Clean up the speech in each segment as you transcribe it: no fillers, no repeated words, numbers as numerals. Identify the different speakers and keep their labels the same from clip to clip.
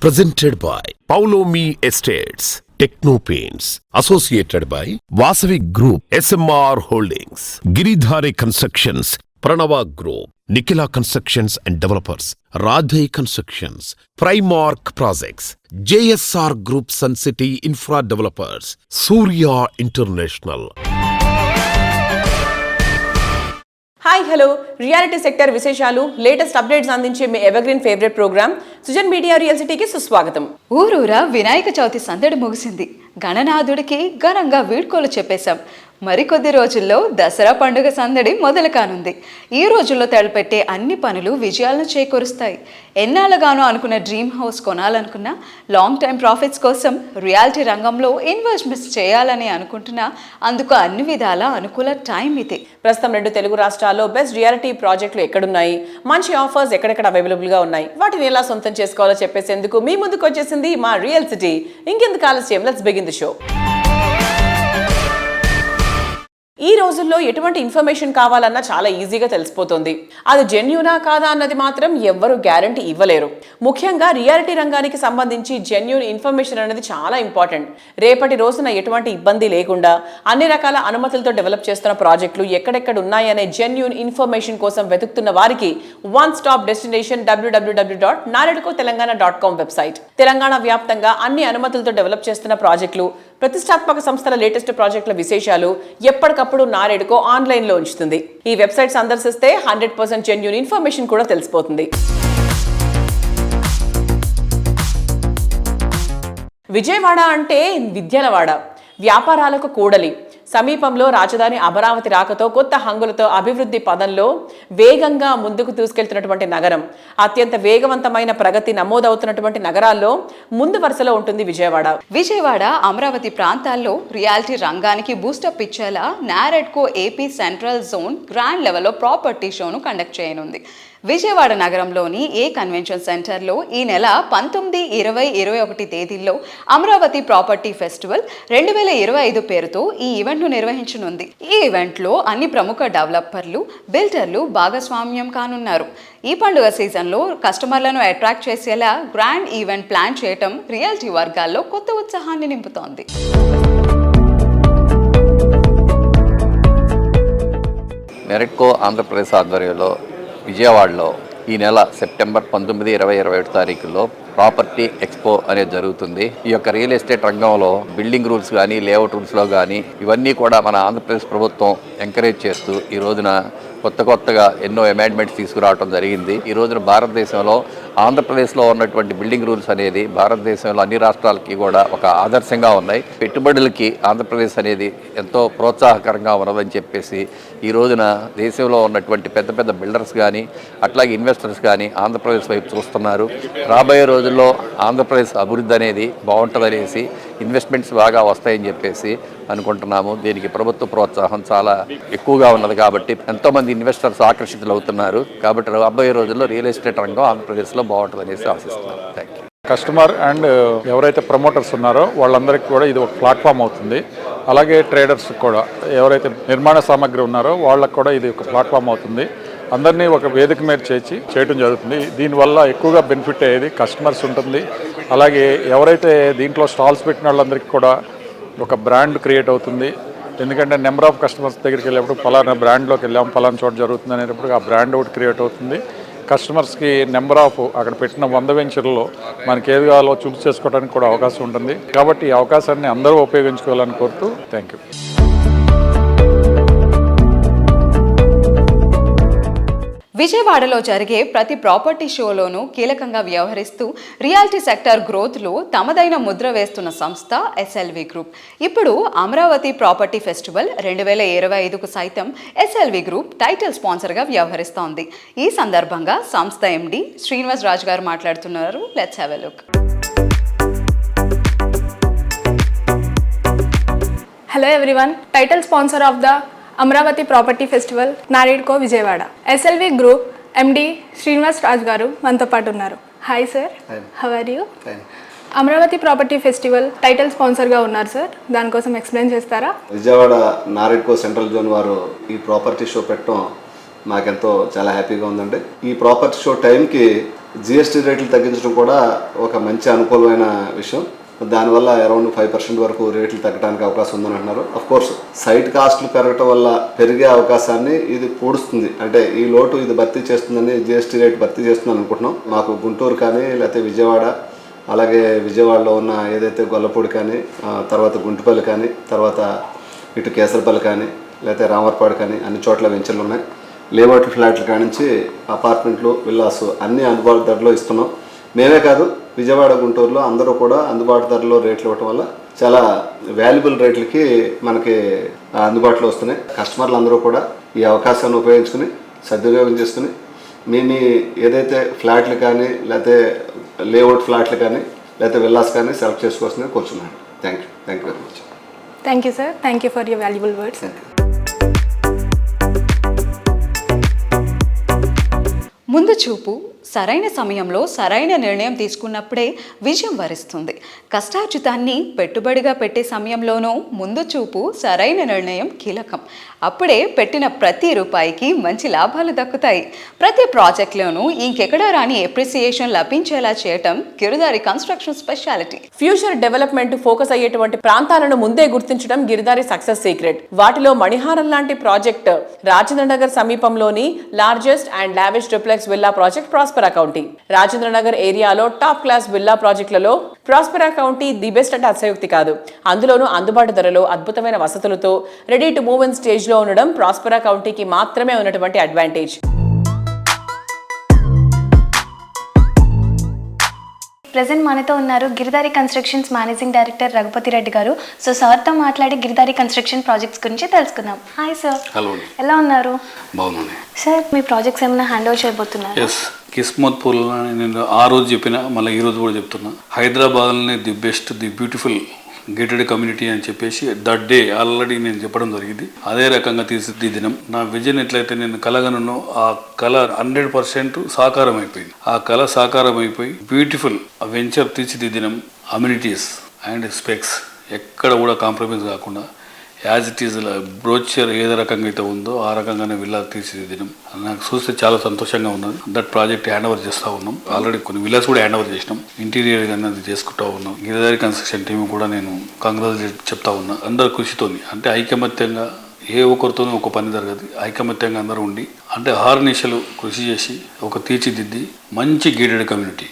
Speaker 1: Presented by Paulomi Estates, Techno Paints, associated by Vasavi Group, SMR Holdings, Giridhare Constructions, Pranava Group, Nikila Constructions and Developers, Radhe Constructions, Primark Projects, JSR Group Sun City Infra Developers, Surya International.
Speaker 2: Hi hello reality sector విశేషాలు latest updates అందించే మీ evergreen favourite programme Sujan media real సిటీకి సుస్వాగతం.
Speaker 3: ఊరూరా వినాయక చవితి సందడి ముగిసింది. గణనాథుడికి ఘనంగా వీడ్కోలు చెప్పేశాం. మరికొద్ది రోజుల్లో దసరా పండుగ సందడి మొదలు కానుంది. ఈ రోజుల్లో తలపెట్టే అన్ని పనులు విజయాలను చేకూరుస్తాయి. ఎన్నాళ్ళగానో అనుకున్న డ్రీమ్ హౌస్ కొనాలనుకున్నా, లాంగ్ టైం ప్రాఫిట్స్ కోసం రియాలిటీ రంగంలో ఇన్వెస్ట్మెంట్స్ చేయాలని అనుకుంటున్నా, అందుకు అన్ని విధాల అనుకూల టైం ఇది.
Speaker 2: ప్రస్తుతం 2 తెలుగు రాష్ట్రాల్లో బెస్ట్ రియాలిటీ ప్రాజెక్టులు ఎక్కడున్నాయి, మంచి ఆఫర్స్ ఎక్కడెక్కడ అవైలబుల్గా ఉన్నాయి, వాటిని ఎలా సొంతం చేసుకోవాలో చెప్పేసేందుకు మీ ముందుకు వచ్చేసింది మా రియల్ సిటీ. ఇంకెందుకు ఆలస్యం, లెట్స్ బిగిన్ ది షో. ఈ రోజుల్లో ఎటువంటి ఇన్ఫర్మేషన్ కావాలన్నా చాలా ఈజీగా తెలిసిపోతుంది. అది జెన్యూనా కాదా అన్నది మాత్రం ఎవ్వరూ గ్యారంటీ ఇవ్వలేరు. ముఖ్యంగా రియాలిటీ రంగానికి సంబంధించి జెన్యూన్ ఇన్ఫర్మేషన్ అనేది చాలా ఇంపార్టెంట్. రేపటి రోజున ఎటువంటి ఇబ్బంది లేకుండా అన్ని రకాల అనుమతులతో డెవలప్ చేస్తున్న ప్రాజెక్టులు ఎక్కడెక్కడ ఉన్నాయనే జెన్యూన్ ఇన్ఫర్మేషన్ కోసం వెతుకుతున్న వారికి one stop destination www.naredcotelangaana.com website. Telangana వ్యాప్తంగా అన్ని అనుమతులతో డెవలప్ చేస్తున్న ప్రాజెక్టులు, ప్రతిష్టాత్మక సంస్థల లేటెస్ట్ ప్రాజెక్టుల విశేషాలు ఎప్పటికప్పుడు నారెడ్కో ఆన్లైన్లో ఉంచుతుంది. ఈ వెబ్సైట్ సందర్శిస్తే 100% జెన్యూన్ ఇన్ఫర్మేషన్ కూడా తెలిసిపోతుంది. విజయవాడ అంటే విద్యలవాడ, వ్యాపారాలకు కూడలి. సమీపంలో రాజధాని అమరావతి రాకతో కొత్త హంగులతో అభివృద్ధి పదంలో వేగంగా ముందుకు తీసుకెళ్తున్నటువంటి నగరం. అత్యంత వేగవంతమైన ప్రగతి నమోదవుతున్నటువంటి నగరాల్లో ముందు వరుసలో ఉంటుంది విజయవాడ.
Speaker 3: విజయవాడ అమరావతి ప్రాంతాల్లో రియాలిటీ రంగానికి బూస్టప్ ఇచ్చేలా NAREDCO AP central zone grand లెవెల్లో ప్రాపర్టీ షోను కండక్ట్ చేయనుంది. విజయవాడ నగరంలోని ఏ కన్వెన్షన్ సెంటర్లో ఈ నెల 19, 20, 21 తేదీల్లో అమరావతి ప్రాపర్టీ ఫెస్టివల్ 2025 పేరుతో ఈ ఈవెంట్ను నిర్వహించనుంది. ఈ ఈవెంట్లో అన్ని ప్రముఖ డెవలపర్లు, బిల్డర్లు భాగస్వామ్యం కానున్నారు. ఈ పండుగ సీజన్లో కస్టమర్లను అట్రాక్ట్ చేసేలా గ్రాండ్ ఈవెంట్ ప్లాన్ చేయటం రియాలిటీ వర్గాల్లో కొత్త ఉత్సాహాన్ని నింపుతోంది.
Speaker 4: నారెడ్కో ఆంధ్రప్రదేశ్ ఆధ్వర్యంలో విజయవాడలో ఈ నెల సెప్టెంబర్ 19, 20, 21 తారీఖుల్లో ప్రాపర్టీ ఎక్స్పో అనేది జరుగుతుంది. ఈ యొక్క రియల్ ఎస్టేట్ రంగంలో బిల్డింగ్ రూల్స్ కానీ, లేఅవుట్ రూల్స్లో కానీ ఇవన్నీ కూడా మన ఆంధ్రప్రదేశ్ ప్రభుత్వం ఎంకరేజ్ చేస్తూ ఈ రోజున కొత్తగా ఎన్నో అమెండ్మెంట్స్ తీసుకురావడం జరిగింది. ఈ రోజున భారతదేశంలో ఆంధ్రప్రదేశ్లో ఉన్నటువంటి బిల్డింగ్ రూల్స్ అనేది భారతదేశంలో అన్ని రాష్ట్రాలకి కూడా ఒక ఆదర్శంగా ఉన్నాయి. పెట్టుబడులకి ఆంధ్రప్రదేశ్ అనేది ఎంతో ప్రోత్సాహకరంగా ఉన్నదని చెప్పేసి ఈ రోజున దేశంలో ఉన్నటువంటి పెద్ద బిల్డర్స్ కానీ, అట్లాగే ఇన్వెస్టర్స్ కానీ ఆంధ్రప్రదేశ్ వైపు చూస్తున్నారు. రాబోయే రోజుల్లో ఆంధ్రప్రదేశ్ అభివృద్ధి అనేది బాగుంటుందనేసి, ఇన్వెస్ట్మెంట్స్ బాగా వస్తాయని చెప్పేసి అనుకుంటున్నాము. దీనికి ప్రభుత్వ ప్రోత్సాహం చాలా ఎక్కువగా ఉన్నది కాబట్టి ఎంతోమంది ఇన్వెస్టర్స్ ఆకర్షితులు అవుతున్నారు. కాబట్టి రాబోయే రోజుల్లో రియల్ ఎస్టేట్ రంగం ఆంధ్రప్రదేశ్లో బాగుంటుందనేసి ఆశిస్తున్నాను. Thank you.
Speaker 5: కస్టమర్ అండ్ ఎవరైతే ప్రమోటర్స్ ఉన్నారో వాళ్ళందరికీ కూడా ఇది ఒక ప్లాట్ఫామ్ అవుతుంది. అలాగే ట్రేడర్స్ కూడా, ఎవరైతే నిర్మాణ సామాగ్రి ఉన్నారో వాళ్ళకు కూడా ఇది ఒక ప్లాట్ఫామ్ అవుతుంది. అందరినీ ఒక వేదిక మీద చేయడం జరుగుతుంది. దీనివల్ల ఎక్కువగా బెనిఫిట్ అయ్యేది కస్టమర్స్ ఉంటుంది. అలాగే ఎవరైతే దీంట్లో స్టాల్స్ పెట్టిన వాళ్ళందరికీ కూడా ఒక బ్రాండ్ క్రియేట్ అవుతుంది. ఎందుకంటే నెంబర్ ఆఫ్ కస్టమర్స్ దగ్గరికి వెళ్ళేప్పుడు పలానా బ్రాండ్లోకి వెళ్ళాం, పలానా చోట జరుగుతుంది అనేటప్పుడు ఆ బ్రాండ్ ఒకటి క్రియేట్ అవుతుంది. కస్టమర్స్కి నెంబర్ ఆఫ్ అక్కడ పెట్టిన 100 వెంచర్లో మనకి ఏది కావాలో చూస్ చేసుకోవడానికి కూడా అవకాశం ఉంటుంది. కాబట్టి ఈ అవకాశాన్ని అందరూ ఉపయోగించుకోవాలని కోరుతూ థ్యాంక్ యూ.
Speaker 3: విజయవాడలో జరిగే ప్రతి ప్రాపర్టీ షోలోనూ కీలకంగా వ్యవహరిస్తూ రియాలిటీ సెక్టర్ గ్రోత్లో తమదైన ముద్ర వేస్తున్న సంస్థ ఎస్ఎల్వి గ్రూప్. ఇప్పుడు అమరావతి ప్రాపర్టీ ఫెస్టివల్ 2025కు సైతం ఎస్ఎల్వి గ్రూప్ టైటిల్ స్పాన్సర్గా వ్యవహరిస్తోంది. ఈ సందర్భంగా సంస్థ ఎండి శ్రీనివాస్ రాజు గారు మాట్లాడుతున్నారు. Let's have a look.
Speaker 6: Hello everyone, title sponsor of the Amravati Property Festival, Naredco Vijayawada. SLV Group, MD Srinivas Raj garu manto paatu unnaru. Hi sir, how are you? Fine. Amravati Property Festival title sponsor ga unnaru sir, దాని కోసం explain చేస్తారా?
Speaker 7: Vijayawada NAREDCO central zone వారు ఈ property show పెట్టడం మాకెంతో చాలా హ్యాపీగా ఉందండి. ఈ ప్రాపర్టీ షో టైంకి జిఎస్టీ రేట్లు తగ్గించడం కూడా ఒక మంచి అనుకూలమైన విషయం. దానివల్ల అరౌండ్ 5% వరకు రేట్లు తగ్గడానికి అవకాశం ఉందని అంటున్నారు. కోర్స్ సైట్ కాస్టులు పెరగటం వల్ల పెరిగే అవకాశాన్ని ఇది పూడుస్తుంది, అంటే ఈ లోటు ఇది భర్తీ చేస్తుందని, జిఎస్టీ రేట్ భర్తీ చేస్తుందని అనుకుంటున్నాం. మాకు గుంటూరు కానీ లేకపోతే విజయవాడ, అలాగే విజయవాడలో ఉన్న ఏదైతే గొల్లపూడి కానీ, తర్వాత గుంటుపల్లి కానీ, తర్వాత ఇటు కేసరపల్లి కానీ, లేకపోతే రామర్పాడు కానీ అన్ని చోట్ల వెంచర్లు ఉన్నాయి. లేఅవుట్ ఫ్లాట్ల కాడి నుంచి అపార్ట్మెంట్లు, విల్లాస్ అన్నీ అందుబాటు ధరలో ఇస్తున్నాం. మేమే కాదు, విజయవాడ, గుంటూరులో అందరూ కూడా అందుబాటు ధరలో రేట్లు ఇవ్వటం వల్ల చాలా వాల్యుబుల్ రేట్లకి మనకి అందుబాటులో వస్తున్నాయి. కస్టమర్లు అందరూ కూడా ఈ అవకాశాన్ని ఉపయోగించుకుని సద్వినియోగం చేసుకుని మీ ఏదైతే ఫ్లాట్లు కానీ, లేకపోతే లేఅవుట్ ఫ్లాట్లు కానీ, లేకపోతే విల్లాస్ కానీ సెలెక్ట్ చేసుకోవాల్సిందని కోరుచున్నాను. Thank you very much.
Speaker 6: Thank you sir, thank you for your valuable words.
Speaker 3: ముందు చూపు, సరైన సమయంలో సరైన నిర్ణయం తీసుకున్నప్పుడే విజయం వరిస్తుంది. కష్టార్జితాన్ని పెట్టుబడిగా పెట్టే సమయంలోనూ ముందు చూపు, సరైన నిర్ణయం కీలకం. అప్పుడే పెట్టిన ప్రతి రూపాయికి మంచి లాభాలు దక్కుతాయి. ప్రతి ప్రాజెక్టులోనూ ఇంకెక్కడా రాని ఎప్రిసియేషన్ లభించేలా చేయటం Giridhari construction speciality.
Speaker 2: Future development focus అయ్యేటువంటి ప్రాంతాలను ముందే గుర్తించడం గిరిదారి సక్సెస్ సీక్రెట్. వాటిలో మణిహారం లాంటి ప్రాజెక్ట్ రాజేంద్రనగర్ సమీపంలోని largest and lavish triplex villa project Prospera County. Rajendranagar ఏరియాలో టాప్ క్లాస్ విల్లా ప్రాజెక్టులలో ప్రాస్పెరా కౌంటీ ది బెస్ట్ అంటే అతిశయోక్తి కాదు. అందులోనూ అందుబాటు ధరలో అద్భుతమైన వసతులతో ready to move in stage లో ఉండడం ప్రాస్పెరా కౌంటీకి మాత్రమే ఉన్నటువంటి అడ్వాంటేజ్.
Speaker 8: ప్రెజెంట్ మనతో ఉన్నారు Giridhari constructions managing director Raghupathi Reddy garu. So సార్తో మాట్లాడి గిరిదారి కన్స్ట్రక్షన్ ప్రాజెక్ట్స్ గురించి తెలుసుకుందాం. Hi sir.
Speaker 9: హలో.
Speaker 8: ఎలా ఉన్నారు?
Speaker 9: బాగున్నాను
Speaker 8: సార్, మీ ప్రాజెక్ట్స్ ఏమైనా హ్యాండ్ ఓవర్ చేయబోతున్నారు?
Speaker 9: ఎస్, కిస్మత్పూర్లో నేను ఆ రోజు చెప్పిన, మళ్ళీ ఈ రోజు కూడా చెప్తున్నా, హైదరాబాద్లోనే the best, the beautiful gated community అని చెప్పేసి దట్ డే ఆల్రెడీ నేను చెప్పడం జరిగింది. అదే రకంగా తీర్చిదిద్దడం నా విజన్ ఎట్లయితే నేను కలగనో ఆ కళ 100% సాకారం అయిపోయింది. ఆ కళ సాకారం అయిపోయి బ్యూటిఫుల్ వెంచర్ తీర్చిదిద్దడం, అమ్యూనిటీస్ అండ్ స్పెక్స్ ఎక్కడ కూడా కాంప్రమైజ్ కాకుండా యాజ్ ఇట్ ఈజ్ బ్రోచర్ ఏ రకంగా అయితే ఉందో ఆ రకంగానే విల్లా తీర్చిదిద్దడం నాకు చూస్తే చాలా సంతోషంగా ఉన్నది. దట్ ప్రాజెక్ట్ హ్యాండ్ ఓవర్ చేస్తూ ఉన్నాం. ఆల్రెడీ కొన్ని విల్లాస్ కూడా హ్యాండ్ ఓవర్ చేసినాం. ఇంటీరియర్ కానీ అది చేసుకుంటూ ఉన్నాం. గిరిదారి కన్స్ట్రక్షన్ టీం కూడా నేను కంగ్రాచులేట్ చెప్తా ఉన్నా. అందరు కృషితోని, అంటే ఐకమత్యంగా ఏ ఒక్కరితోనూ ఒక పని జరగదు. ఐకమత్యంగా అందరూ ఉండి, అంటే హార్నిషలు కృషి చేసి ఒక తీర్చిదిద్ది మంచి గేటెడ్ కమ్యూనిటీ,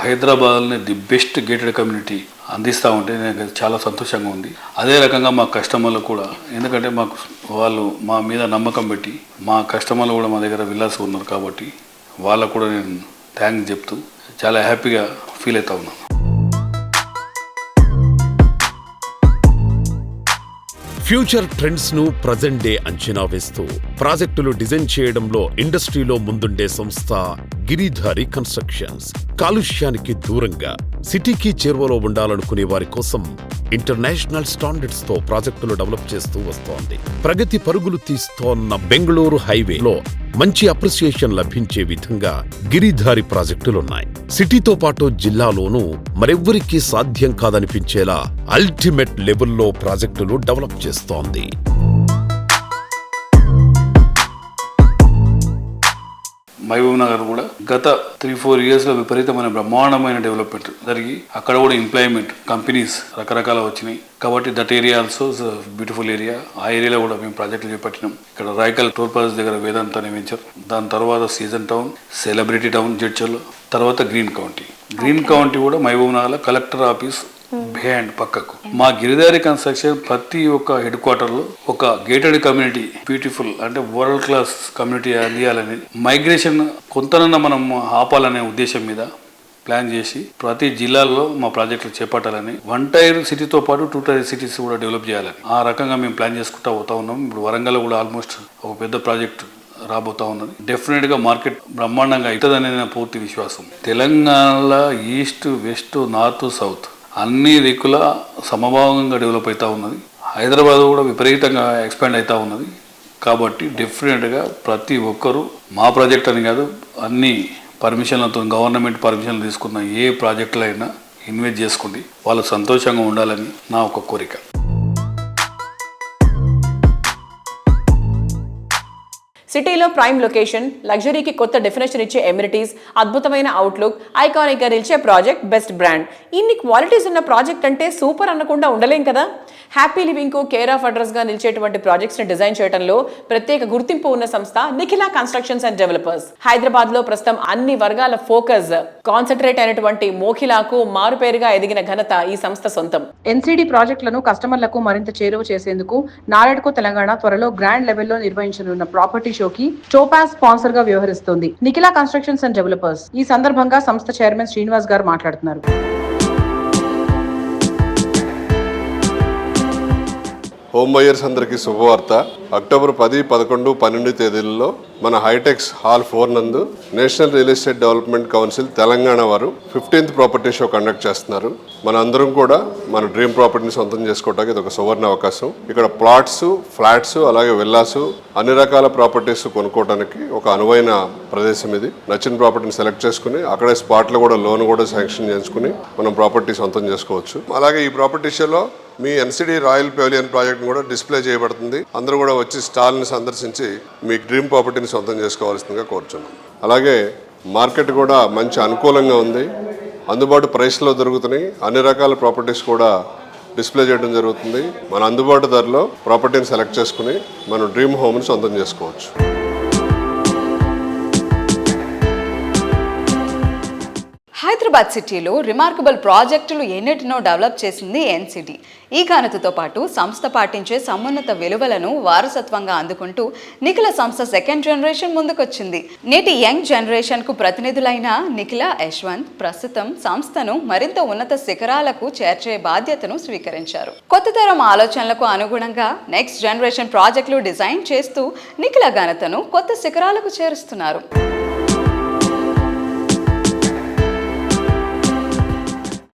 Speaker 9: హైదరాబాద్లోనే ది బెస్ట్ గేటెడ్ కమ్యూనిటీ అందిస్తూ ఉంటే నాకు చాలా సంతోషంగా ఉంది. అదే రకంగా మా కస్టమర్లు కూడా, ఎందుకంటే మాకు వాళ్ళు మా మీద నమ్మకం పెట్టి మా కస్టమర్లు కూడా మా దగ్గర విల్లాస్ ఉన్నారు కాబట్టి వాళ్ళకు కూడా నేను థ్యాంక్స్ చెప్తూ చాలా హ్యాపీగా ఫీల్ అవుతా ఉన్నాను.
Speaker 1: ఫ్యూచర్ ట్రెండ్స్ ను ప్రజెంట్ డే అంచనా వేస్తూ ప్రాజెక్టులు డిజైన్ చేయడంలో ఇండస్ట్రీలో ముందుండే సంస్థ గిరిధారి కన్స్ట్రక్షన్స్. కాలుష్యానికి దూరంగా సిటీకి చేరువలో ఉండాలనుకునే వారి కోసం ఇంటర్నేషనల్ స్టాండర్డ్స్ తో ప్రాజెక్టులు డెవలప్ చేస్తూ వస్తోంది. ప్రగతి పరుగులు తీస్తోన్న బెంగళూరు హైవేలో మంచి అప్రిసియేషన్ లభించే విధంగా గిరిధారి ప్రాజెక్టులున్నాయి. సిటీతో పాటు జిల్లాలోనూ మరెవ్వరికీ సాధ్యం కాదనిపించేలా అల్టిమేట్ లెవెల్లో ప్రాజెక్టులు డెవలప్ చేస్తోంది.
Speaker 9: మహబూబ్ నగర్ కూడా గత 3-4 yearsలో విపరీతమైన బ్రహ్మాండమైన డెవలప్మెంట్ జరిగి అక్కడ కూడా ఎంప్లాయ్మెంట్ కంపెనీస్ రకరకాల వచ్చినాయి. కాబట్టి that area also beautiful area. ఆ ఏరియాలో కూడా మేము ప్రాజెక్టులు చేపట్టినాం. ఇక్కడ రాయకల్ టోల్ ప్లాజా దగ్గర వేదాంత అనే వెంచర్, దాని తర్వాత సీజన్ టౌన్, సెలబ్రిటీ టౌన్ జడ్చర్లో, తర్వాత గ్రీన్ కౌంటీ. గ్రీన్ కౌంటీ కూడా మహబూబ్ నగర్లో కలెక్టర్ ఆఫీస్ బిహైండ్ పక్కకు. మా గిరిదారి కన్స్ట్రక్షన్ ప్రతి ఒక్క హెడ్ క్వార్టర్లో ఒక గేటెడ్ కమ్యూనిటీ, బ్యూటిఫుల్ అంటే వరల్డ్ క్లాస్ కమ్యూనిటీ అందియాలని, మైగ్రేషన్ కొంతనన్నా మనం ఆపాలనే ఉద్దేశం మీద ప్లాన్ చేసి ప్రతి జిల్లాలో మా ప్రాజెక్టులు చేపట్టాలని, 1 tier సిటీతో పాటు 2 tier సిటీస్ కూడా డెవలప్ చేయాలని ఆ రకంగా మేము ప్లాన్ చేసుకుంటూ పోతా ఉన్నాం. ఇప్పుడు వరంగల్ కూడా ఆల్మోస్ట్ ఒక పెద్ద ప్రాజెక్ట్ రాబోతా ఉన్నది. డెఫినెట్గా మార్కెట్ బ్రహ్మాండంగా అవుతుందనే నా పూర్తి విశ్వాసం. తెలంగాణలో ఈస్ట్, వెస్ట్, నార్త్, సౌత్ అన్ని దిక్కుల సమభావంగా డెవలప్ అవుతూ ఉన్నది. హైదరాబాద్ కూడా విపరీతంగా ఎక్స్పాండ్ అవుతూ ఉన్నది. కాబట్టి డెఫినెట్గా ప్రతి ఒక్కరూ మా ప్రాజెక్ట్ అని కాదు, అన్ని పర్మిషన్లతో గవర్నమెంట్ పర్మిషన్లు తీసుకున్న ఏ ప్రాజెక్టులో అయినా ఇన్వెస్ట్ చేసుకోండి, వాళ్ళు సంతోషంగా ఉండాలని నా ఒక కోరిక.
Speaker 2: సిటీలో ప్రైమ్ లొకేషన్, లగ్జరీకి కొత్త డెఫినేషన్ ఇచ్చే ఎమ్యూనిటీస్, అద్భుతమైన అవుట్లుక్, ఐకానిక్ గా నిలిచే ప్రాజెక్ట్, బెస్ట్ బ్రాండ్. ఇన్ని క్వాలిటీస్ ఉన్న ప్రాజెక్ట్ అంటే సూపర్ అనకుండా ఉండలేం కదా. హ్యాపీ లివింగ్ కు కేర్ ఆఫ్ అడ్రస్ గా నిలిచేటువంటి ప్రాజెక్ట్స్ ని డిజైన్ చేయడంలో ప్రత్యేక గుర్తింపు ఉన్న సంస్థ Nikhila constructions and developers. Hyderabad లో ప్రస్తుతం అన్ని వర్గాల ఫోకస్ కాన్సన్ట్రేట్ అయినటువంటి మోఖిలాకు మారుపేరుగా ఎదిగిన ఘనత ఈ సంస్థ సొంతం. ఎన్సిడి ప్రాజెక్టులను కస్టమర్లకు మరింత చేరువ చేసేందుకు నారెడ్కో తెలంగాణ త్వరలో గ్రాండ్ లెవెల్లో నిర్వహించనున్న ప్రాపర్టీ షోకి టోపాజ్ స్పాన్సర్ గా వ్యవహరిస్తోంది నిఖిలా కన్స్ట్రక్షన్స్ అండ్ డెవలపర్స్. ఈ సందర్భంగా సంస్థ చైర్మన్ శ్రీనివాస్ గారు మాట్లాడుతున్నారు.
Speaker 10: హోమ్ బయర్స్ అందరికీ శుభవార్త. అక్టోబర్ 10, 11, 12 తేదీలలో మన హైటెక్స్ హాల్ 4 నందు national real estate development council Telangana వారు 15th ప్రాపర్టీ షో కండక్ట్ చేస్తున్నారు. మన అందరం కూడా మన డ్రీమ్ ప్రాపర్టీని సొంతం చేసుకోవడానికి ఇది ఒక సువర్ణ అవకాశం. ఇక్కడ ప్లాట్స్, ఫ్లాట్స్, అలాగే విల్లాస్, అన్ని రకాల ప్రాపర్టీస్ కొనుక్కోవడానికి ఒక అనువైన ప్రదేశం ఇది. నచ్చిన ప్రాపర్టీని సెలెక్ట్ చేసుకుని అక్కడే స్పాట్లో కూడా లోన్ కూడా శాంక్షన్ చేసుకుని మనం ప్రాపర్టీ సొంతం చేసుకోవచ్చు. అలాగే ఈ ప్రాపర్టీ షోలో మీ ఎన్సిడి రాయల్ పెవిలియన్ ప్రాజెక్ట్ కూడా డిస్ప్లే చేయబడుతుంది. అందరూ కూడా వచ్చి స్టాల్ని సందర్శించి మీ డ్రీమ్ ప్రాపర్టీని సొంతం చేసుకోవాల్సిందిగా కోరుచున్నాం. అలాగే మార్కెట్ కూడా మంచి అనుకూలంగా ఉంది. అందుబాటు ప్రైస్లో దొరుకుతున్నాయి. అన్ని రకాల ప్రాపర్టీస్ కూడా డిస్ప్లే చేయడం జరుగుతుంది. మన అందుబాటు ధరలో ప్రాపర్టీని సెలెక్ట్ చేసుకుని మనం డ్రీమ్ హోమ్ని సొంతం చేసుకోవచ్చు.
Speaker 3: హైదరాబాద్ సిటీలో రిమార్కబుల్ ప్రాజెక్టులు ఎన్నిటినో డెవలప్ చేసింది ఎన్సిడి. ఈ ఘనతతో పాటు సంస్థ పాటించే సమున్నత విలువలను వారసత్వంగా అందుకుంటూ నిఖిల సంస్థ సెకండ్ జనరేషన్ ముందుకొచ్చింది. నేటి యంగ్ జనరేషన్కు ప్రతినిధులైన నిఖిల, యశ్వంత్ ప్రస్తుతం సంస్థను మరింత ఉన్నత శిఖరాలకు చేర్చే బాధ్యతను స్వీకరించారు. కొత్త తరం ఆలోచనలకు అనుగుణంగా నెక్స్ట్ జనరేషన్ ప్రాజెక్టులు డిజైన్ చేస్తూ నిఖిల ఘనతను కొత్త శిఖరాలకు చేరుస్తున్నారు.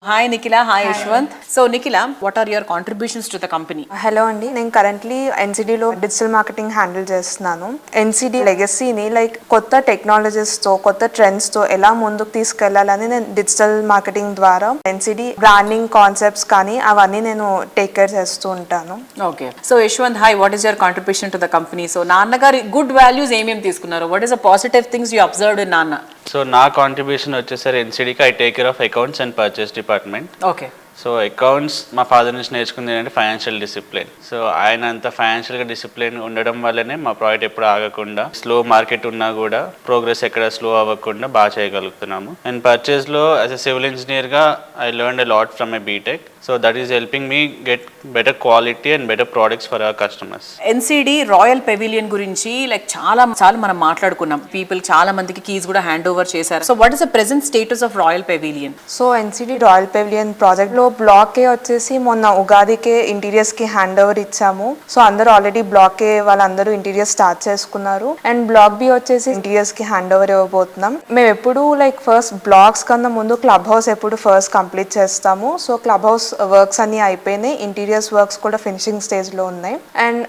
Speaker 2: Hi Nikhila, hi Yashwant. So Nikhila, what are your contributions to the company?
Speaker 11: Hello అండి, నేను కరెంట్లీ ఎన్సిడిలో డిజిటల్ మార్కెటింగ్ హ్యాండిల్ చేస్తున్నాను. ఎన్సిడి లెగసీని కొత్త టెక్నాలజీస్తో, కొత్త ట్రెండ్స్తో ఎలా ముందుకు తీసుకెళ్లాలని నేను డిజిటల్ మార్కెటింగ్ ద్వారా ఎన్సిడి బ్రాండింగ్ కాన్సెప్ట్స్ కానీ అవన్నీ నేను టేక్ కేర్ చేస్తూ ఉంటాను.
Speaker 2: Okay, so Yashwant, hi, what is your contribution to the company? So నాన్నగారి గుడ్ వాల్యూస్ ఏమేమి తీసుకున్నారు? What is the positive things you observed in నాన్న?
Speaker 12: సో నా contribution వచ్చేసరి ఎన్సిడికి I take care of accounts and purchase department.
Speaker 2: Okay.
Speaker 12: So accounts మా father నుంచి నేర్చుకుంది ఏంటంటే financial discipline. So ఆయన అంత ఫైనాన్షియల్గా డిసిప్లిన్ ఉండడం వల్లనే మా ప్రాజెక్ట్ ఎప్పుడు ఆగకుండా, స్లో మార్కెట్ ఉన్నా కూడా ప్రోగ్రెస్ ఎక్కడ స్లో అవ్వకుండా బాగా చేయగలుగుతున్నాము. అండ్ పర్చేస్లో యాజ్ అ సివిల్ ఇంజనీర్గా I learned a lot from my BTech. So that is helping me get better quality and better products for our customers.
Speaker 2: NCD royal pavilion గురించి చాలా మనం మాట్లాడుకున్నాం. పీపుల్ చాలా మందికి కీస్ కూడా హ్యాండ్ ఓవర్ చేశారు. So what is the present status of royal pavilion?
Speaker 11: So NCD royal pavilion ప్రాజెక్ట్లో black ఏ వచ్చేసి మొన్న ఉగాదికే ఇంటీరియర్స్కి హ్యాండ్ ఓవర్ ఇచ్చాము. సో అందరూ ఆల్రెడీ బ్లాక్ ఏ వాళ్ళందరూ ఇంటీరియర్స్ స్టార్ట్ చేసుకున్నారు. అండ్ బ్లాక్ బి వచ్చేసి ఇంటీరియర్స్కి హ్యాండ్ ఓవర్ ఇవ్వబోతున్నాం. మేము ఎప్పుడు ఫస్ట్ బ్లాక్స్ కన్నా ముందు క్లబ్ హౌస్ ఎప్పుడు ఫస్ట్ కంప్లీట్ చేస్తాము. సో క్లబ్ హౌస్ వర్క్స్ అన్ని అయిపోయినాయి. ఇంటీరియర్స్ వర్క్స్ కూడా ఫినిషింగ్ స్టేజ్లో ఉన్నాయి. అండ్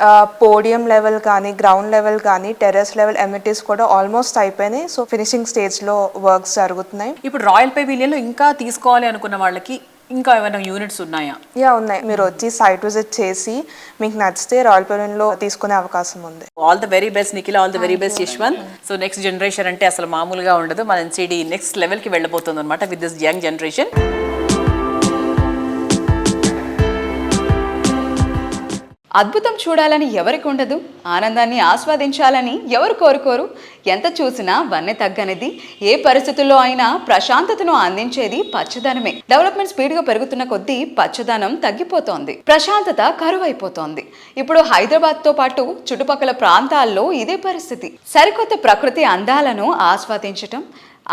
Speaker 11: పోడియం లెవెల్ కానీ, గ్రౌండ్ లెవెల్ కానీ, టెర్రస్ లెవెల్ ఎమ్యూనిటీస్ కూడా ఆల్మోస్ట్ అయిపోయినాయి. సో ఫినిషింగ్ స్టేజ్లో వర్క్స్ జరుగుతున్నాయి.
Speaker 2: ఇప్పుడు రాయల్ పెవిలియన్లో ఇంకా తీసుకోవాలి అనుకున్న వాళ్ళకి ఇంకా ఏమైనా యూనిట్స్ ఉన్నాయా?
Speaker 11: ఉన్నాయి. మీరు వచ్చి సైట్ విజిట్ చేసి మీకు నచ్చితే రాయల్ పెవిలియన్లో తీసుకునే అవకాశం ఉంది.
Speaker 2: All the very best Nikhila, all the very best Yashwant. So next generation అంటే అసలు మామూలుగా ఉండదు. మన ఎన్సిడి నెక్స్ట్ లెవెల్కి వెళ్ళబోతుంది అనమాట విత్ దిస్ యంగ్ జనరేషన్.
Speaker 3: అద్భుతం చూడాలని ఎవరికి ఉండదు? ఆనందాన్ని ఆస్వాదించాలని ఎవరు కోరుకోరు? ఎంత చూసినా వన్నె తగ్గనిది, ఏ పరిస్థితుల్లో అయినా ప్రశాంతతను అందించేది పచ్చదనమే. డెవలప్మెంట్ స్పీడ్గా పెరుగుతున్న కొద్దీ పచ్చదనం తగ్గిపోతోంది, ప్రశాంతత కరువైపోతోంది. ఇప్పుడు హైదరాబాద్తో పాటు చుట్టుపక్కల ప్రాంతాల్లో ఇదే పరిస్థితి. సరికొత్త ప్రకృతి అందాలను ఆస్వాదించటం,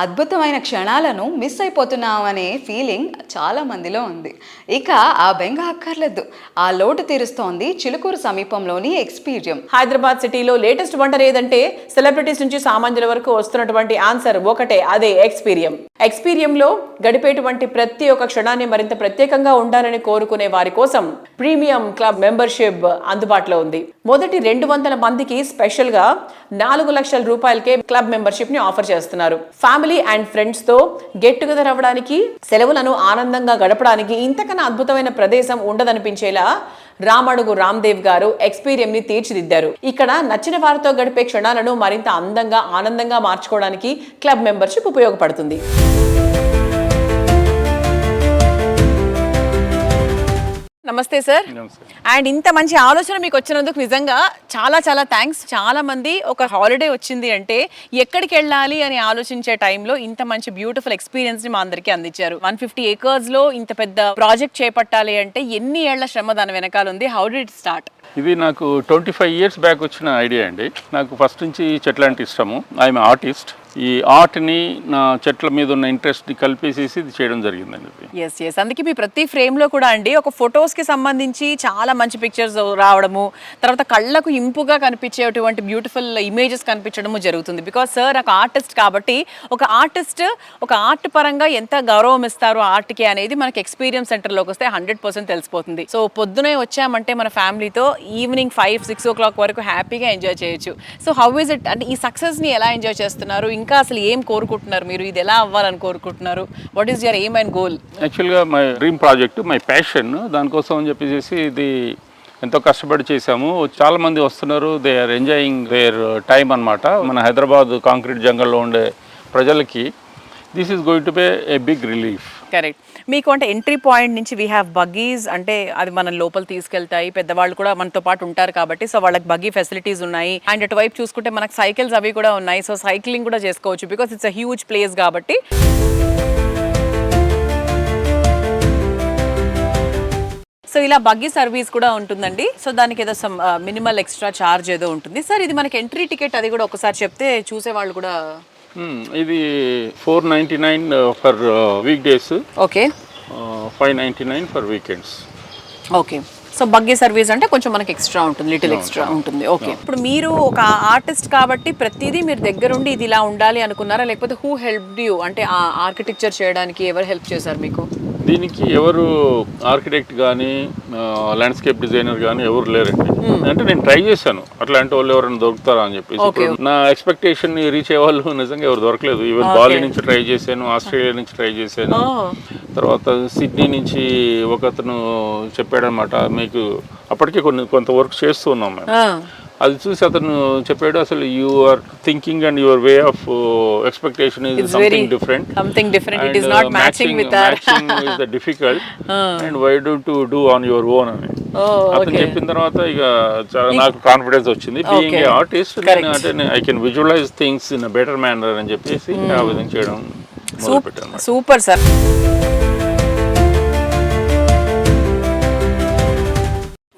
Speaker 3: అద్భుతమైన క్షణాలను మిస్ అయిపోతున్నామనే ఫీలింగ్ చాలా మందిలో ఉంది. ఇక ఆ బెంగ అక్కర్లేదు, ఆ లోటు తీరుస్తోంది చిలుకూరు సమీపంలోని ఎక్స్పీరియం.
Speaker 2: హైదరాబాద్ సిటీలో లేటెస్ట్ వండర్ ఏదంటే సెలబ్రిటీస్ నుంచి సామాన్యుల వరకు వస్తున్నటువంటి ఆన్సర్ ఒకటే, అదే ఎక్స్పీరియం. ఎక్స్పీరియంలో గడిపేటువంటి ప్రతి ఒక్క క్షణాన్ని మరింత ప్రత్యేకంగా ఉండాలని కోరుకునే వారి కోసం ప్రీమియం క్లబ్ మెంబర్షిప్ అందుబాటులో ఉంది. మొదటి 200 మందికి స్పెషల్ గా 4 లక్షల రూపాయలకే క్లబ్ మెంబర్షిప్ ని ఆఫర్ చేస్తున్నారు. ఫ్యామిలీ అండ్ ఫ్రెండ్స్ తో గెట్ టుగెదర్ అవ్వడానికి, సెలవులను ఆనందంగా గడపడానికి ఇంతకన్నా అద్భుతమైన ప్రదేశం ఉండదనిపించేలా రామడుగు రామ్దేవ్ గారు ఎక్స్పీరియన్స్ ని తీర్చిదిద్దారు. ఇక్కడ నచ్చిన వారితో గడిపే క్షణాలను మరింత అందంగా ఆనందంగా మార్చుకోవడానికి క్లబ్ మెంబర్షిప్ ఉపయోగపడుతుంది. నమస్తే సార్. అండ్ ఇంత మంచి ఆలోచన మీకు వచ్చినందుకు నిజంగా చాలా చాలా థ్యాంక్స్. చాలా మంది ఒక హాలిడే వచ్చింది అంటే ఎక్కడికి వెళ్ళాలి అని ఆలోచించే టైంలో ఇంత మంచి బ్యూటిఫుల్ ఎక్స్పీరియన్స్ ని మా అందరికీ అందించారు. 150 acres లో ఇంత పెద్ద ప్రాజెక్ట్ చేపట్టాలి అంటే ఎన్ని ఏళ్ల శ్రమ దాని వెనకాల ఉంది? How did it start?
Speaker 5: ఇది నాకు 25 years బ్యాక్ వచ్చిన ఐడియా అండి. నాకు ఫస్ట్ నుంచి చెట్లు అంటే ఇష్టము. I'm artist. ఈ ఆర్ట్ని నా చెట్ల మీద ఉన్న ఇంట్రెస్ట్ని కలిపేసేసి ఇది చేయడం జరిగిందండి.
Speaker 2: ఎస్ అందుకే మీ ప్రతి ఫ్రేమ్లో కూడా అండి ఒక ఫొటోస్కి సంబంధించి చాలా మంచి పిక్చర్స్ రావడము, తర్వాత కళ్ళకు ఇంపుగా కనిపించేటువంటి బ్యూటిఫుల్ ఇమేజెస్ కనిపించడము జరుగుతుంది. బికాస్ సార్ ఒక ఆర్టిస్ట్ కాబట్టి ఒక ఆర్టిస్ట్ ఒక ఆర్ట్ పరంగా ఎంత గౌరవం ఇస్తారు ఆర్ట్కి అనేది మనకి ఎక్స్పీరియన్స్ సెంటర్లోకి వస్తే 100% తెలిసిపోతుంది. సో పొద్దునే వచ్చామంటే మన ఫ్యామిలీతో ఈవినింగ్ 5-6 o'clock వరకు హ్యాపీగా ఎంజాయ్ చేయొచ్చు. సో హౌ ఇస్ ఇట్ అంటే ఈ సక్సెస్ని ఎలా ఎంజాయ్ చేస్తున్నారు? ఇంకా అసలు ఏం కోరుకుంటున్నారు మీరు? ఇది ఎలా అవ్వాలని కోరుకుంటున్నారు? What is your aim and goal?
Speaker 5: యాక్చువల్గా my dream project, my passion. దానికోసం అని చెప్పేసి ఇది ఎంతో కష్టపడి చేశాము. చాలామంది వస్తున్నారు, they are enjoying their time అనమాట. మన హైదరాబాద్ కాంక్రీట్ జంగల్లో ఉండే ప్రజలకి this is going to be a big relief.
Speaker 2: Correct. మీకు అంటే ఎంట్రీ పాయింట్ నుంచి వీ హ్యావ్ బగ్గీస్, అంటే అది మనం లోపల తీసుకెళ్తాయి. పెద్దవాళ్ళు కూడా మనతో పాటు ఉంటారు కాబట్టి సో వాళ్ళకి బగ్గీ ఫెసిలిటీస్ ఉన్నాయి. అండ్ అటువైపు చూసుకుంటే మనకు సైకిల్స్ అవి కూడా ఉన్నాయి. సో సైక్లింగ్ కూడా చేసుకోవచ్చు because it's a huge place కాబట్టి. సో ఇలా బగ్గీ సర్వీస్ కూడా ఉంటుందండి. సో దానికి ఏదో సమ్ మినిమల్ ఎక్స్ట్రా ఛార్జ్ ఏదో ఉంటుంది. సార్ ఇది మనకి ఎంట్రీ టికెట్ అది కూడా ఒకసారి చెప్తే చూసే వాళ్ళు కూడా.
Speaker 5: ఇది 499 for week days.
Speaker 2: Okay.
Speaker 5: 599 for weekends.
Speaker 2: Okay. So buggy service అంటే కొంచెం మనకి ఎక్స్ట్రా ఉంటుంది, లిటిల్ ఎక్స్ట్రా ఉంటుంది. ఓకే. ఇప్పుడు మీరు ఒక ఆర్టిస్ట్ కాబట్టి ప్రతిదీ మీరు దగ్గరుండి ఇది ఇలా ఉండాలి అనుకున్నారా, లేకపోతే హూ హెల్ప్డ్ యూ? అంటే ఆ ఆర్కిటెక్చర్ చేయడానికి ఎవరు హెల్ప్ చేశారు మీకు?
Speaker 5: దీనికి ఎవరు ఆర్కిటెక్ట్ కానీ ల్యాండ్స్కేప్ డిజైనర్ కానీ ఎవరు లేరండి. అంటే నేను ట్రై చేశాను అట్లాంటి వాళ్ళు ఎవరైనా దొరుకుతారా అని చెప్పేసి. నా ఎక్స్పెక్టేషన్ రీచ్ అయ్యే వాళ్ళు నిజంగా ఎవరు దొరకలేదు. ఈవెన్ బాలి నుంచి ట్రై చేశాను, ఆస్ట్రేలియా నుంచి ట్రై చేశాను, తర్వాత సిడ్నీ నుంచి ఒకతను చెప్పాడనమాట, మీకు అప్పటికే కొంత వర్క్ చేస్తూ ఉన్నాం మేము. అది చూసి అతను చెప్పాడు, అసలు you are thinking and your way of expectation is something different.
Speaker 2: It is not matching with our
Speaker 5: matching is the difficult and why don't you do on your own అని అతను చెప్పిన తర్వాత ఇక నాకు కాన్ఫిడెన్స్ వచ్చింది. బీయింగ్ ఏ ఆర్టిస్ట్ అంటే I can visualise things in a better manner అని చెప్పేసి ఆ విధంగా చేయడం మొదలుపెట్టాను.
Speaker 2: Super sir.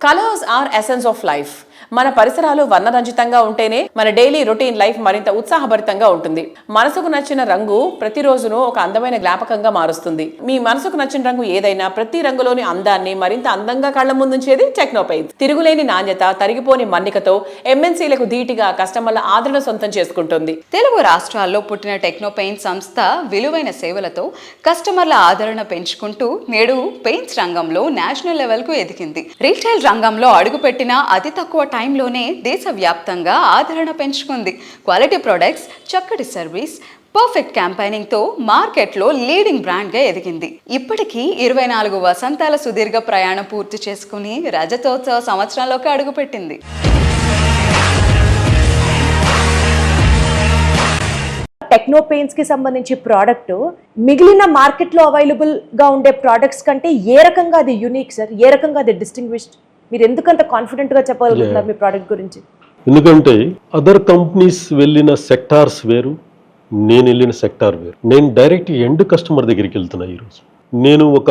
Speaker 2: Colours are essence of life. మన పరిసరాలు వర్ణరంజితంగా ఉంటేనే మన డైలీ రొటీన్ లైఫ్ మరింత ఉత్సాహభరితంగా ఉంటుంది. మనసుకు నచ్చిన రంగు ప్రతిరోజును ఒక అందమైన జ్ఞాపకంగా మారుస్తుంది. మీ మనసుకు నచ్చిన రంగు ఏదైనా ప్రతి రంగులోని అందాన్ని మరింత అందంగా కళ్ల ముందుంచేది టెక్నో పెయింట్స్. తిరుగులేని నాణ్యత, తరిగిపోని మన్నికతో ఎంఎన్సీలకు ధీటుగా కస్టమర్ల ఆదరణ సొంతం చేసుకుంటుంది.
Speaker 3: తెలుగు రాష్ట్రాల్లో పుట్టిన టెక్నో పెయింట్ సంస్థ విలువైన సేవలతో కస్టమర్ల ఆదరణ పెంచుకుంటూ నేడు పెయింట్స్ రంగంలో నేషనల్ లెవెల్కు ఎదిగింది. రీటైల్ రంగంలో అడుగుపెట్టిన అతి తక్కువ టైంలోనే దేశవ్యాప్తంగా ఆదరణ పెంచుకుంది. క్వాలిటీ ప్రొడక్ట్స్, చక్కటి సర్వీస్, పర్ఫెక్ట్ క్యాంపెయినింగ్తో మార్కెట్లో లీడింగ్ బ్రాండ్గా ఎదిగింది. ఇప్పటికీ 24 వసంతాల సుదీర్ఘ ప్రయాణం పూర్తి చేసుకుని రజతోత్సవ సంవత్సరంలోకి అడుగుపెట్టింది.
Speaker 13: టెక్నో పెయింట్స్ కి సంబంధించి ప్రోడక్ట్ మిగిలిన మార్కెట్లో అవైలబుల్గా ఉండే ప్రోడక్ట్స్ కంటే ఏ రకంగా అది యూనిక్ సార్? ఏ రకంగా అది డిస్టింగ్విష్డ్? మీరు ఎందుకంత కాన్ఫిడెంట్గా చెప్పగలుగుతున్నారు మీ ప్రోడక్ట్ గురించి?
Speaker 14: ఎందుకంటే అదర్ కంపెనీస్ వెళ్ళిన సెక్టార్స్ వేరు, నేను వెళ్ళిన సెక్టార్ వేరు. నేను డైరెక్ట్ ఎండ్ కస్టమర్ దగ్గరికి వెళ్తున్నా. ఈరోజు నేను ఒక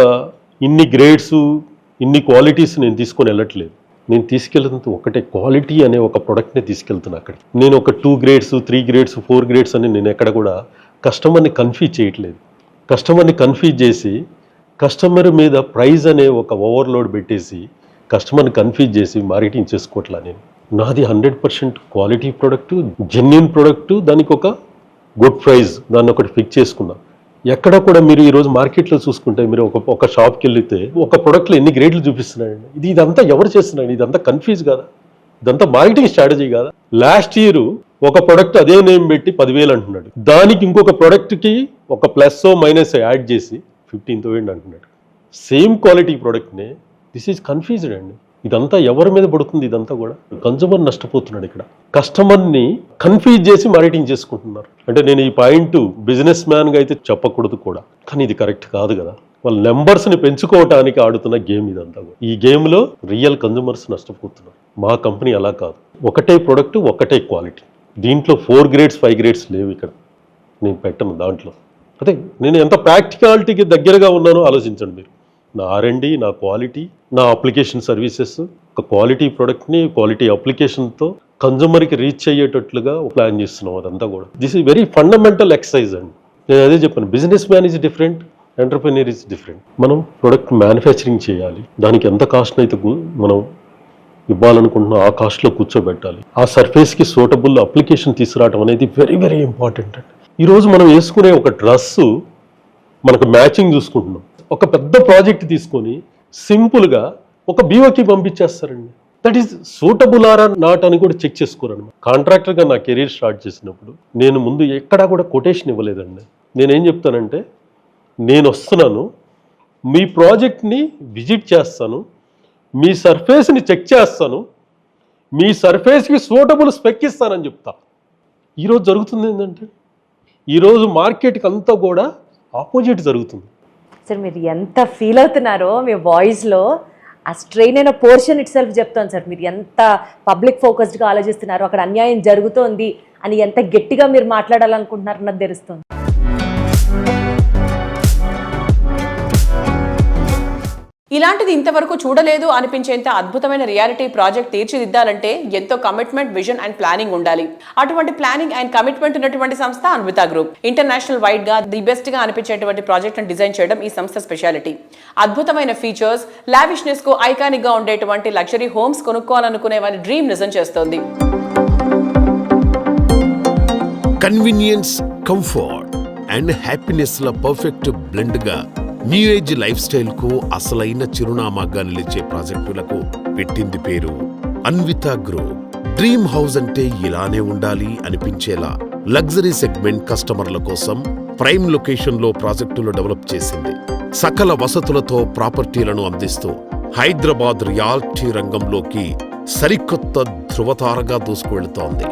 Speaker 14: ఇన్ని గ్రేడ్స్, ఇన్ని క్వాలిటీస్ నేను తీసుకొని వెళ్ళట్లేదు. నేను తీసుకెళ్తున్న ఒకటే క్వాలిటీ అనే ఒక ప్రోడక్ట్ని తీసుకెళ్తున్నా. అక్కడ నేను ఒక 2 grades 3 grades 4 grades అని నేను ఎక్కడ కూడా కస్టమర్ని కన్ఫ్యూజ్ చేయట్లేదు. కస్టమర్ని కన్ఫ్యూజ్ చేసి కస్టమర్ మీద ప్రైజ్ అనే ఒక ఓవర్లోడ్ పెట్టేసి కస్టమర్ని కన్ఫ్యూజ్ చేసి మార్కెటింగ్ చేసుకోవట్లా. నేను నాది 100% క్వాలిటీ ప్రోడక్ట్, జెన్యూన్ ప్రోడక్ట్, దానికి ఒక గుడ్ ప్రైజ్, దాన్ని ఒకటి ఫిక్స్ చేసుకున్నా. ఎక్కడ కూడా మీరు ఈరోజు మార్కెట్లో చూసుకుంటే మీరు ఒక షాప్కి వెళ్తే ఒక ప్రోడక్ట్లో ఎన్ని గ్రేడ్లు చూపిస్తున్నాయండి. ఇదంతా ఎవరు చేస్తున్నాడు? ఇదంతా కన్ఫ్యూజ్ కాదా? ఇదంతా మార్కెటింగ్ స్ట్రాటజీ కాదా? లాస్ట్ ఇయర్ ఒక ప్రోడక్ట్ అదే నేమ్ పెట్టి 10,000 అంటున్నాడు, దానికి ఇంకొక ప్రోడక్ట్కి ఒక ప్లస్ మైనస్ యాడ్ చేసి 15,000 అంటున్నాడు. సేమ్ క్వాలిటీ ప్రోడక్ట్ని దిస్ ఈజ్ కన్ఫ్యూజ్డ్ అండి. ఇదంతా ఎవరి మీద పడుతుంది? ఇదంతా కూడా కన్జ్యూమర్ నష్టపోతున్నాడు. ఇక్కడ కస్టమర్ని కన్ఫ్యూజ్ చేసి మార్కెటింగ్ చేసుకుంటున్నారు. అంటే నేను ఈ పాయింట్ బిజినెస్ మ్యాన్గా అయితే చెప్పకూడదు కూడా, కానీ ఇది కరెక్ట్ కాదు కదా. వాళ్ళ నెంబర్స్ని పెంచుకోవటానికి ఆడుతున్న గేమ్ ఇదంతా కూడా. ఈ గేమ్లో రియల్ కన్జ్యూమర్స్ నష్టపోతున్నారు. మా కంపెనీ అలా కాదు, ఒకటే ప్రోడక్ట్ ఒకటే క్వాలిటీ. దీంట్లో 4 grades 5 grades లేవు ఇక్కడ, నేను పెట్టను దాంట్లో. అదే నేను ఎంత ప్రాక్టికాలిటీకి దగ్గరగా ఉన్నానో ఆలోచించండి మీరు. నా R&D, నా క్వాలిటీ, నా అప్లికేషన్ సర్వీసెస్, ఒక క్వాలిటీ ప్రోడక్ట్ని క్వాలిటీ అప్లికేషన్తో కన్జ్యూమర్కి రీచ్ అయ్యేటట్లుగా ప్లాన్ చేస్తున్నాం. అదంతా కూడా this is very fundamental exercise అండి. నేను అదే చెప్పాను, business man is different, entrepreneur is different. మనం ప్రొడక్ట్ మ్యానుఫ్యాక్చరింగ్ చేయాలి, దానికి ఎంత కాస్ట్ అయితే మనం ఇవ్వాలనుకుంటున్నా ఆ కాస్ట్లో కూర్చోబెట్టాలి. ఆ సర్ఫేస్కి సూటబుల్ అప్లికేషన్ తీసుకురావడం అనేది వెరీ వెరీ ఇంపార్టెంట్ అండి. ఈరోజు మనం వేసుకునే ఒక డ్రెస్సు మనకు మ్యాచింగ్ చూసుకుంటున్నాం. ఒక పెద్ద ప్రాజెక్ట్ తీసుకొని సింపుల్గా ఒక బీఓకి పంపించేస్తారండి. That is suitable or not అని కూడా చెక్ చేసుకోరన్నమాట. కాంట్రాక్టర్గా నా కెరీర్ స్టార్ట్ చేసినప్పుడు నేను ముందు ఎక్కడా కూడా కొటేషన్ ఇవ్వలేదండి. నేనేం చెప్తానంటే, నేను వస్తున్నాను, మీ ప్రాజెక్ట్ని విజిట్ చేస్తాను, మీ సర్ఫేస్ని చెక్ చేస్తాను, మీ సర్ఫేస్కి సూటబుల్ స్పెక్ ఇస్తానని చెప్తా. ఈరోజు జరుగుతుంది ఏంటంటే, ఈరోజు మార్కెట్కి అంతా కూడా ఆపోజిట్ జరుగుతుంది.
Speaker 13: సార్ మీరు ఎంత ఫీల్ అవుతున్నారో మీ వాయిస్లో, ఆ స్ట్రెయిన్ అయిన పోర్షన్ ఇట్ సెల్ఫ్ చెప్తాను సార్. మీరు ఎంత పబ్లిక్ ఫోకస్డ్గా ఆలోచిస్తున్నారో, అక్కడ అన్యాయం జరుగుతోంది అని ఎంత గట్టిగా మీరు మాట్లాడాలనుకుంటున్నారో నాకు తెలుస్తుంది.
Speaker 2: ఇలాంటిది ఇంతవరకు చూడలేదు అనిపించేంత అద్భుతమైన రియాలిటీ ప్రాజెక్ట్ తీర్చిదిద్దాలంటే ఎంతో కమిట్మెంట్, విజన్ అండ్ ప్లానింగ్ ఉండాలి. అటువంటి ప్లానింగ్ అండ్ కమిట్మెంట్ ఉన్నటువంటి సంస్థ అన్విత గ్రూప్. ఇంటర్నేషనల్ వైడ్ గా ది బెస్ట్ గా అనిపించేటువంటి ప్రాజెక్ట్ డిజైన్ చేయడం ఈ సంస్థ స్పెషాలిటీ. అద్భుతమైన ఫీచర్స్, లావిష్నెస్ కు ఐకానిక్ గా ఉండేటువంటి లగ్జరీ హోమ్స్ కొనుక్కోవాలనుకునే వారి డ్రీమ్ నిజం చేస్తోంది.
Speaker 1: కన్వీనియన్స్, కంఫర్ట్ అండ్ హ్యాపీనెస్ ల పర్ఫెక్ట్ బ్లెండ్ గా న్యూ ఏజ్ లైఫ్ స్టైల్ కు అసలైన చిరునామాగా నిలిచే ప్రాజెక్టులకు పెట్టింది పేరు అన్విత గ్రూప్. డ్రీమ్ హౌస్ అంటే ఇలానే ఉండాలి అనిపించేలా లగ్జరీ సెగ్మెంట్ కస్టమర్ల కోసం ప్రైమ్ లొకేషన్ లో ప్రాజెక్టులు డెవలప్ చేసింది. సకల వసతులతో ప్రాపర్టీలను అందిస్తూ హైదరాబాద్ రియాలిటీ రంగంలోకి సరికొత్త ధృవతారగా దూసుకువెళుతోంది.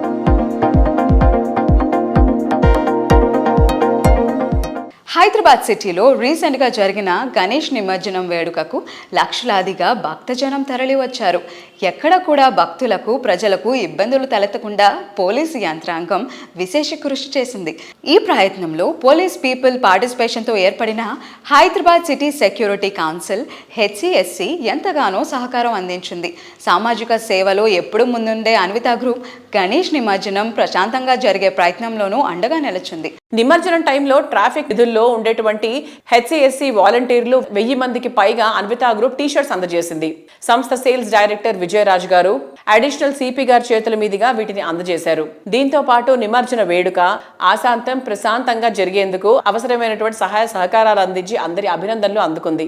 Speaker 3: హైదరాబాద్ సిటీలో రీసెంట్గా జరిగిన గణేష్ నిమజ్జనం వేడుకకు లక్షలాదిగా భక్తజనం తరలి వచ్చారు. ఎక్కడ కూడా భక్తులకు, ప్రజలకు ఇబ్బందులు తలెత్తకుండా పోలీసు యంత్రాంగం విశేష కృషి చేసింది. ఈ ప్రయత్నంలో పోలీస్ పీపుల్ పార్టిసిపేషన్తో ఏర్పడిన Hyderabad city security council HCSC ఎంతగానో సహకారం అందించింది. సామాజిక సేవలో ఎప్పుడు ముందుండే అన్విత గ్రూప్ గణేష్ నిమజ్జనం ప్రశాంతంగా జరిగే ప్రయత్నంలోనూ అండగా నిలిచింది.
Speaker 2: నిమజ్జనం టైంలో ట్రాఫిక్ విధుల్లో ఉండేటువంటి HCSC వాలంటీర్లు 1000 మందికి పైగా అన్విత గ్రూప్ టీ-షర్ట్స్ అందజేసింది. సంస్థ సేల్స్ డైరెక్టర్ విజయరాజ్ గారు అడిషనల్ CP గారి చేతుల మీదుగా వీటిని అందజేశారు. దీంతో పాటు నిమజ్జన వేడుక ఆశాంతం ప్రశాంతంగా జరిగేందుకు అవసరమైనటువంటి సహాయ సహకారాలు అందించి అందరి అభినందనలు అందుకుంది.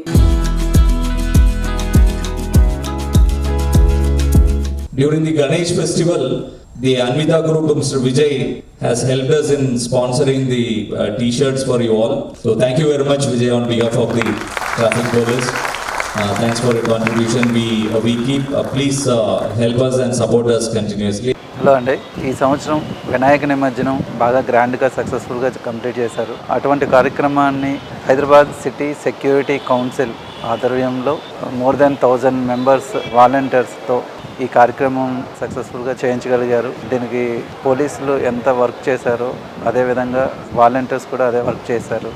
Speaker 15: During the Ganesh festival, the Anvita Group, Mr. Vijay, has helped us in sponsoring the T-shirts for you all. So thank you very much, Vijay, on behalf of the traffic police. Thanks for your contribution. We keep, please help us and support us continuously.
Speaker 16: Hello అండి, ఈ సంవత్సరం వినాయక నిమజ్జనం బాగా గ్రాండ్గా సక్సెస్ఫుల్గా complete చేశారు. అటువంటి కార్యక్రమాన్ని హైదరాబాద్ సిటీ సెక్యూరిటీ కౌన్సిల్ ఆధ్వర్యంలో మోర్ దెన్ 1000 మెంబర్స్ వాలంటీర్స్తో ఈ కార్యక్రమం సక్సెస్ఫుల్గా చేయించగలిగారు. దీనికి పోలీసులు ఎంత వర్క్ చేశారో అదేవిధంగా వాలంటీర్స్ కూడా అదే వర్క్ చేశారు.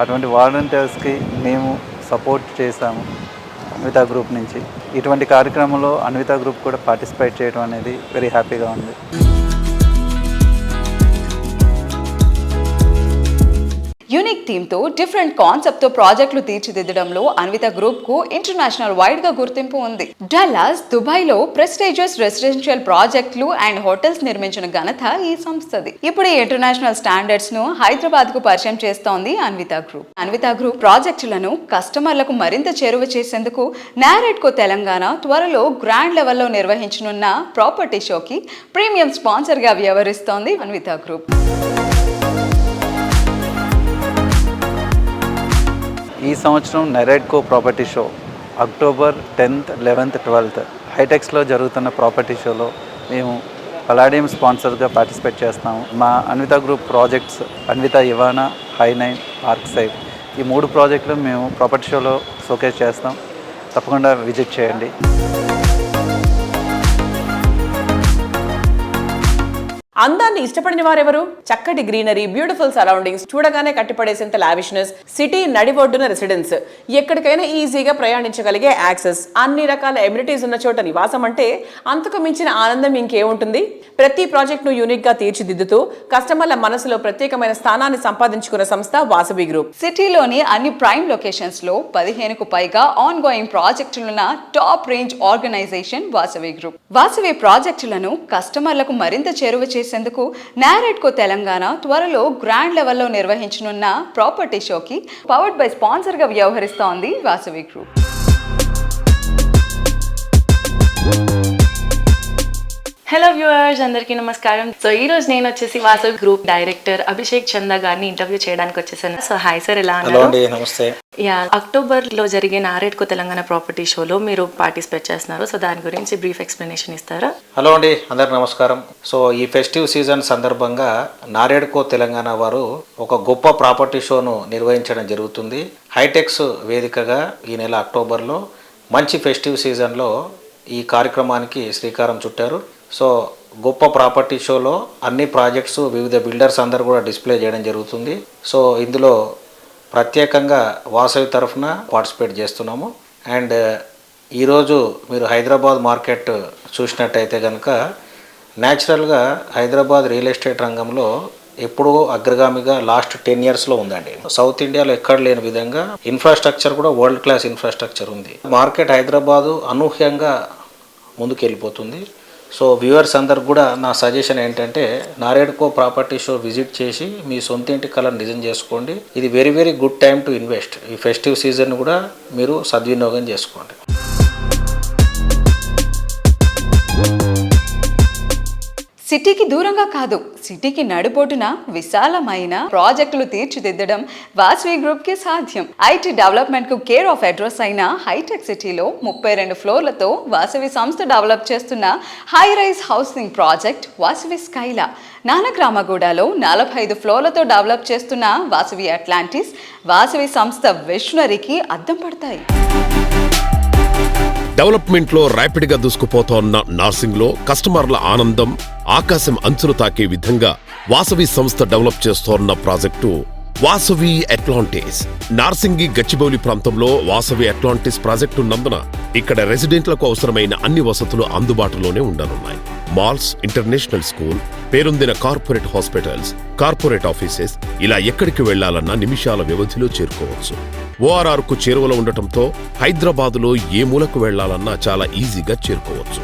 Speaker 16: అటువంటి వాలంటీర్స్కి మేము సపోర్ట్ చేశాము అన్విత గ్రూప్ నుంచి. ఇటువంటి కార్యక్రమంలో అన్విత గ్రూప్ కూడా పార్టిసిపేట్ చేయడం అనేది వెరీ హ్యాపీగా ఉంది.
Speaker 3: యూనిక్ థీమ్తో డిఫరెంట్ కాన్సెప్ట్తో ప్రాజెక్టులు తీర్చిదిద్దడంలో అన్విత గ్రూప్కు ఇంటర్నేషనల్ వైడ్గా గుర్తింపు ఉంది. డల్లాస్, దుబాయ్లో ప్రెస్టీజియస్ రెసిడెన్షియల్ ప్రాజెక్టులు అండ్ హోటల్స్ నిర్మించిన ఘనత ఈ సంస్థది. ఇప్పుడు ఈ ఇంటర్నేషనల్ స్టాండర్డ్స్ను హైదరాబాద్కు పరిచయం చేస్తోంది అన్విత గ్రూప్. అన్విత గ్రూప్ ప్రాజెక్టులను కస్టమర్లకు మరింత చేరువ చేసేందుకు నారెడ్కో తెలంగాణ త్వరలో గ్రాండ్ లెవెల్లో నిర్వహించనున్న ప్రాపర్టీ షోకి ప్రీమియం స్పాన్సర్గా వ్యవహరిస్తోంది అన్విత గ్రూప్.
Speaker 16: ఈ సంవత్సరం NAREDCO property show October 10th, 11th, 12th హైటెక్స్లో జరుగుతున్న ప్రాపర్టీ షోలో మేము పలాడియం స్పాన్సర్గా పార్టిసిపేట్ చేస్తాము. మా Anvita group projects Anvita Ivana, హై9, ఆర్క్సైడ్ ఈ 3 ప్రాజెక్టులు మేము ప్రాపర్టీ షోలో షోకేస్ చేస్తాం. తప్పకుండా విజిట్ చేయండి.
Speaker 2: అందాన్ని ఇష్టపడిన వారెవరు? చక్కటి గ్రీనరీ, బ్యూటిఫుల్ సరౌండింగ్స్, చూడగానే కట్టిపడేసేంత లావిష్నెస్, సిటీ నడిబొడ్డున రెసిడెన్స్, ఎక్కడికైనా ఈజీగా ప్రయాణించగలిగే యాక్సెస్, అన్ని రకాల ఎమ్యూనిటీస్ ఉన్న చోట నివాసం అంటే అంతకు మించిన ఆనందం ఇంకేముంటుంది? ప్రతి ప్రాజెక్ట్ ను యూనిక్ గా తీర్చిదిద్దుతూ కస్టమర్ల మనసులో ప్రత్యేకమైన స్థానాన్ని సంపాదించుకున్న సంస్థ వాసవి గ్రూప్.
Speaker 3: సిటీలోని అన్ని ప్రైమ్ లొకేషన్స్ లో 15కు పైగా ఆన్ గోయింగ్ ప్రాజెక్టులున్న top range organisation Vasavi group. Vasavi ప్రాజెక్టులను కస్టమర్లకు మరింత చేరువ చేసేందుకు నారెడ్కో తెలంగాణ త్వరలో గ్రాండ్ లెవెల్లో నిర్వహించనున్న ప్రాపర్టీ షోకి పవర్డ్ బై స్పాన్సర్ గా వ్యవహరిస్తోంది వాసవి గ్రూప్.
Speaker 17: హలో వ్యూవర్స్, అందరికీ నమస్కారం. సో ఈ రోజు నేను వచ్చేసి వాసవి గ్రూప్ డైరెక్టర్ అభిషేక్ చందా గారిని ఇంటర్వ్యూ చేయడానికి వచ్చేసాను. సో హాయ్ సార్, ఎలా ఉన్నారు?
Speaker 18: నమస్తే.
Speaker 17: అక్టోబర్ లో జరిగే నారెడ్కో తెలంగాణ ప్రాపర్టీ షోలో మీరు పార్టిసిపేట్ చేస్తున్నారు. సో దాని గురించి బ్రీఫ్ ఎక్స్ప్లెనేషన్ ఇస్తారా?
Speaker 18: హలో అండి, అందరికి నమస్కారం. సో ఈ ఫెస్టివ్ సీజన్ సందర్భంగా నారెడ్కో తెలంగాణ వారు ఒక గొప్ప ప్రాపర్టీ షోను నిర్వహించడం జరుగుతుంది. హైటెక్స్ వేదికగా ఈ నెల అక్టోబర్లో మంచి ఫెస్టివ్ సీజన్లో ఈ కార్యక్రమానికి శ్రీకారం చుట్టారు. సో గొప్ప ప్రాపర్టీ షోలో అన్ని ప్రాజెక్ట్స్, వివిధ బిల్డర్స్ అందరూ కూడా డిస్ప్లే చేయడం జరుగుతుంది. సో ఇందులో ప్రత్యేకంగా వాసవి తరఫున పార్టిసిపేట్ చేస్తున్నాము. అండ్ ఈరోజు మీరు హైదరాబాద్ మార్కెట్ చూసినట్టయితే కనుక న్యాచురల్గా హైదరాబాద్ రియల్ ఎస్టేట్ రంగంలో ఎప్పుడూ అగ్రగామిగా లాస్ట్ 10 yearsలో ఉందండి. సౌత్ ఇండియాలో ఎక్కడ లేని విధంగా ఇన్ఫ్రాస్ట్రక్చర్ కూడా వరల్డ్ క్లాస్ ఇన్ఫ్రాస్ట్రక్చర్ ఉంది. మార్కెట్ హైదరాబాదు అనూహ్యంగా ముందుకు వెళ్ళిపోతుంది. సో వ్యూవర్స్ అందరికి కూడా నా సజెషన్ ఏంటంటే నారెడ్కో ప్రాపర్టీ షో విజిట్ చేసి మీ సొంత ఇంటి కళను నిజం చేసుకోండి. ఇది very very good time to invest. ఈ ఫెస్టివ్ సీజన్ కూడా మీరు సద్వినియోగం చేసుకోండి.
Speaker 3: సిటీకి దూరంగా కాదు, సిటీకి నడిబొడ్డున విశాలమైన ప్రాజెక్టులు తీర్చిదిద్దడం వాసవి గ్రూప్ కి సాధ్యం. ఐటీ డెవలప్మెంట్ కు కేర్ ఆఫ్ అడ్రస్ అయిన హైటెక్ సిటీలో 32 ఫ్లోర్లతో వాసవి సంస్థ డెవలప్ చేస్తున్న high rise housing project Vasavi Skyla, నానక్రామగూడలో 45 ఫ్లోర్లతో డెవలప్ చేస్తున్న వాసవి అట్లాంటిస్ వాసవి సంస్థ విషనరీకి అద్దం పడతాయి.
Speaker 1: డెవలప్మెంట్ లో ర్యాపిడ్ గా దూసుకుపోతోన్న నార్సింగ్ లో కస్టమర్ల ఆనందం ఆకాశం అంచులు తాకే విధంగా వాసవి సంస్థ డెవలప్ చేస్తోన్న ప్రాజెక్టు వాసవి అట్లాంటిస్. నార్సింగి గచ్చిబౌలి ప్రాంతంలో వాసవి అట్లాంటిస్ ప్రాజెక్టు ఉన్నందున ఇక్కడ రెసిడెంట్లకు అవసరమైన అన్ని వసతులు అందుబాటులోనే ఉండనున్నాయి. మాల్స్, ఇంటర్నేషనల్ స్కూల్, పేరొందిన కార్పొరేట్ హాస్పిటల్స్, కార్పొరేట్ ఆఫీసెస్, ఇలా ఎక్కడికి వెళ్లాలన్నా నిమిషాల వ్యవధిలో చేరుకోవచ్చు. ORR కు చేరువలో ఉండటంతో హైదరాబాదులో ఏ మూలకు వెళ్లాలన్నా చాలా ఈజీగా చేరుకోవచ్చు.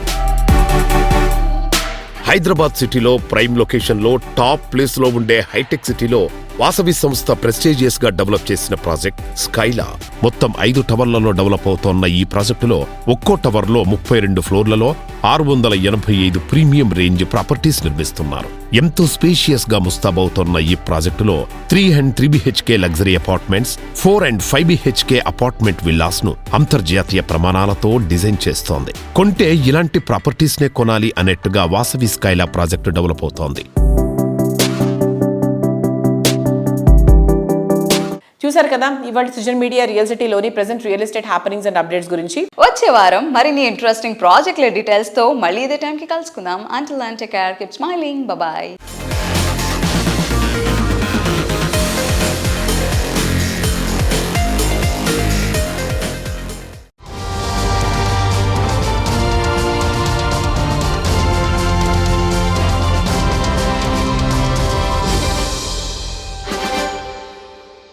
Speaker 1: హైదరాబాద్ సిటీలో ప్రైమ్ లొకేషన్ లో టాప్ ప్లేస్ లో ఉండే హైటెక్ సిటీలో వాసవి సంస్థ ప్రెస్టీజియస్ గా డెవలప్ చేసిన ప్రాజెక్ట్ స్కైలా. మొత్తం 5 టవర్లలో డెవలప్ అవుతోన్న ఈ ప్రాజెక్టులో ఒక్కో టవర్ లో 32 ఫ్లోర్లలో 685 ప్రీమియం రేంజ్ ప్రాపర్టీస్ నిర్మిస్తున్నారు. ఎంతో స్పేషియస్ గా ముస్తాబవుతోన్న ఈ ప్రాజెక్టులో 3 and 3 BHK luxury apartments, 4 and 5 BHK apartment villas ను అంతర్జాతీయ ప్రమాణాలతో డిజైన్ చేస్తోంది. కొంటే ఇలాంటి ప్రాపర్టీస్ నే కొనాలి అన్నట్టుగా వాసవి స్కైలా ప్రాజెక్టు డెవలప్ అవుతోంది.
Speaker 2: చూసారు కదా ఇవాళ సుజన్ మీడియా రియల్ సిటీలోని present real estate happenings and updates గురించి.
Speaker 3: వచ్చే వారం మరిన్ని ఇంట్రెస్టింగ్ ప్రాజెక్టుల డీటెయిల్స్ తో మళ్ళీ ఇదే టైంకి కలుసుకుందాం. Until then take care, keep smiling, bye by.